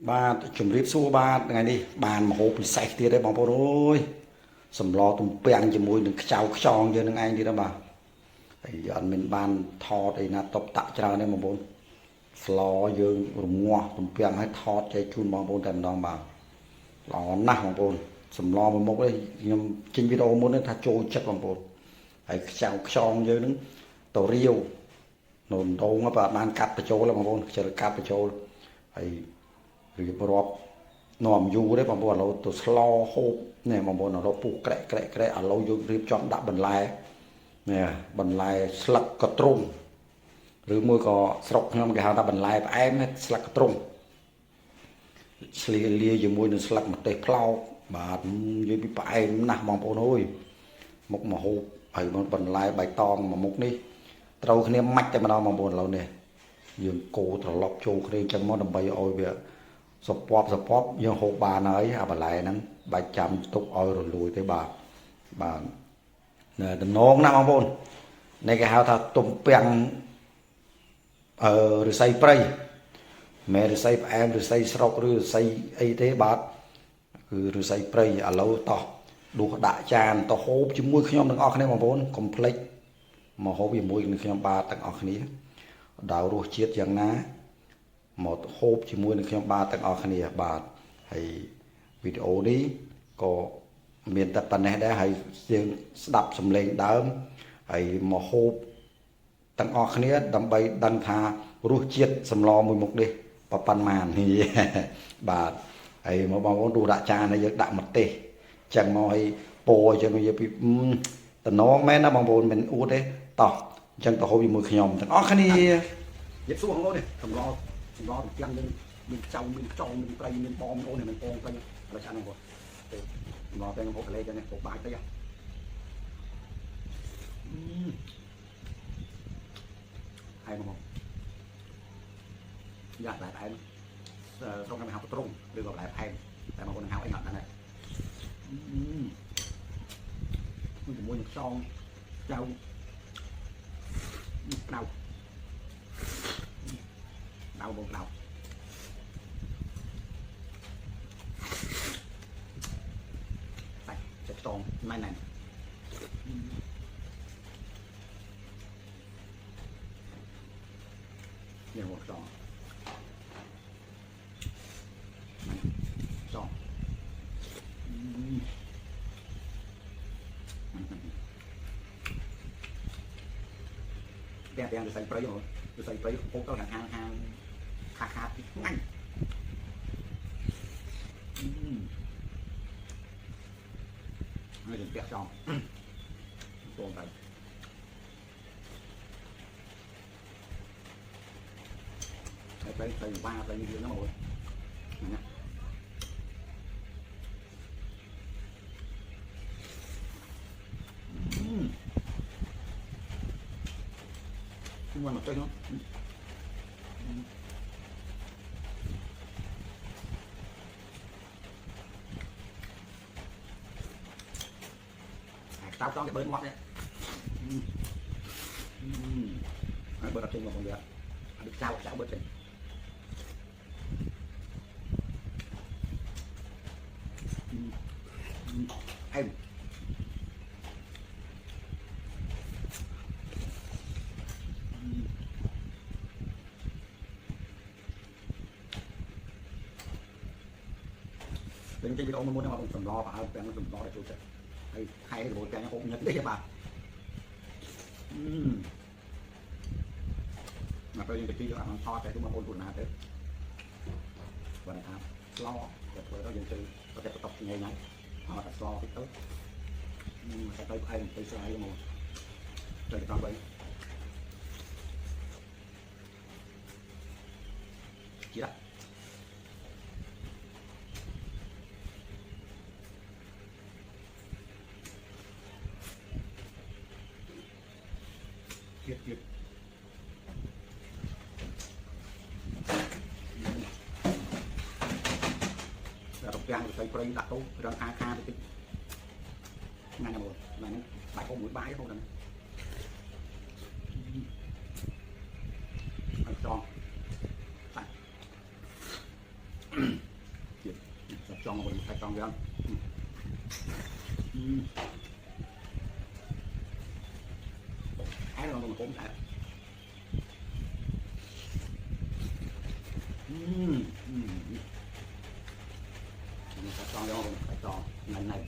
បាទជំរាបសួរបាទថ្ងៃនេះបានមហោបពិសេសទៀតទេបងប្អូនអើយសម្លទំពាំងជាមួយនឹងខ្ចៅខ្យងយើងនឹងឯងទៀតណាបាទហើយអត់មានបានថតអីណាតុបតាក់ច្រើនទេបងប្អូនស្លយើងរងាស់ទំពាំងឲ្យថតចែកជូនបងប្អូនតែម្ដងបាទល្អណាស់បងប្អូនសម្លមួយមុខនេះខ្ញុំចេញវីដេអូមុនថាចូលចិត្តបងប្អូនហើយខ្ចៅខ្យងយើងនឹងតរាវនៅដងបាទបានកាត់បញ្ចូលបងប្អូនខ្ជិលកាត់បញ្ចូលហើយរៀបរាប់នាំយូរទេបងប្អូនឥឡូវទៅស្លហូបនេះបងប្អូនឥឡូវពុះក្រែកឥឡូវយើងរៀបចំដាក់បន្លែនេះបន្លែស្លឹកកទ្រុងឬមួយក៏ស្រុកខ្ញុំគេហៅថាបន្លែផ្អែមស្លឹកកទ្រុងឆ្លៀលាជាមួយនឹងស្លឹកម្ទេសផ្លោកបាទនិយាយពីផ្អែមណាស់បងប្អូនអើយមុខមហូបហើយបន្លែបៃតងមួយមុខនេះត្រូវគ្នាម៉ាច់តែម្ដងបងប្អូនឥឡូវនេះយើងកូរត្រឡប់ចូលគ្នាអញ្ចឹងមកដើម្បីឲ្យវាសពប់យើងហូបបានហើយអាបន្លែហ្នឹងបាច់ចាំទុកឲ្យរលួយទេបាទតំណងណាបងប្អូននេះគេហៅថាទំពាំងឫស្សីព្រៃមែនឫស្សីផ្អែមឫស្សីស្រុកឬឫស្សីអីទេបាទគឺឫស្សីព្រៃឥឡូវតោះដួសដាក់ចានទៅហូបជាមួយខ្ញុំទាំងអស់គ្នាបងប្អូនកុំភ្លេចមកហូបជាមួយនឹងខ្ញុំបាទទាំងអស់គ្នាដល់រសជាតិយ៉ាងណាមកហូបជាមួយនឹងខ្ញុំបាទទាំងអស់គ្នាបាទហើយវីដេអូនេះក៏មានតែប៉ុណ្ណេះដែរហើយយើងស្ដាប់សំឡេងដើមហើយមកហូបទាំងអស់គ្នាដើម្បីដឹងថារសជាតិសម្លមួយមុខនេះប៉ុណ្ណាបាទហើយមកបងប្អូនទូដាក់ចានហើយយើងដាក់ម្ទេសចឹងមកឲ្យពោចឹងនិយាយពីតំណងមែនណាបងប្អូនមិនអួតទេតោះអញ្ចឹងទៅហូបជាមួយខ្ញុំទាំងអស់គ្នានិយាយសួរបងប្អូននេះសម្លទំពាំងយើងមានខ្ចៅមានខ្ចងមានត្រីមានបងប្អូននេះមានពងត្រីឥឡូវឆ្អិនបងប្អូនសម្លទាំងហូបកលេចឹងនេះហូបបាយទៅហើយបងប្អូនយ៉ាតែផ្អែមត្រង់គេហៅត្រង់ឬក៏ផ្លែផ្អែមតែបងប្អូនហៅអីអត់ដឹងដែរជាមួយនឹងខ្យងចៅក្តៅបងក្តៅសាច់ខ្ទងណែននេះមកខ្ទងទាំងឫស្សីព្រៃបងឫស្សីព្រៃហូបទៅខាងខាតងាញ់ហើយយើងពាក់ចង់បងទៅហើយទៅវ៉ាទៅនេះហ្នឹងបងណាមកទៅនោះtao cho cái bớt ngọt đấy bớt đặc trưng vào con được được cháo bớt trưng em bên trên video muốn mà cũng cầm lo và áo bên nó cầm lo để tôi chạy hay cái bộ cái hộp nhật đấy các bạn mà tôi những cái cho ăn to cái chúng mà ôn buồn nào thế và này lo để tôi đó dân sự có thể tập ngày này họ đã lo cái tốt nhưng mà sẽ tới ai tới sai mà trời con vậy chỉ đó Kiệt đọc gang rồi tay đặt tốt rồi kha thì ngay là một là bài không mũi bái không cần tròn sạch tròn rồi sạch tròn ra ai rồi mà cũng phải sạch tròn ra sạch tròn này này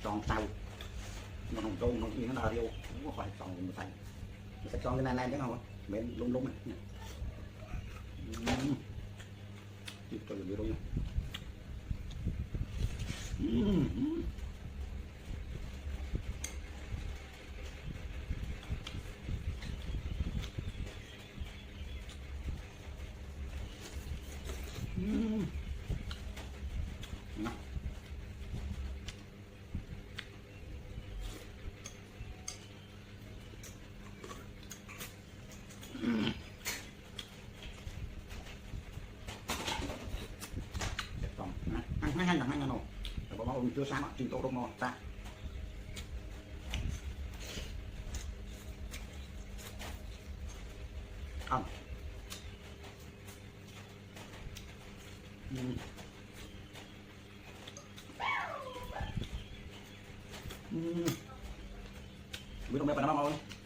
tròn sau nó không trôn nó như nó là riêu không có phải tròn mà xanh sạch tròn cái này này chứ không bên lung lung này chịu cho được luôn nhanh rồi bỏ bao chưa sáng đó trình độ đông mò ta không biết không biết phải làm không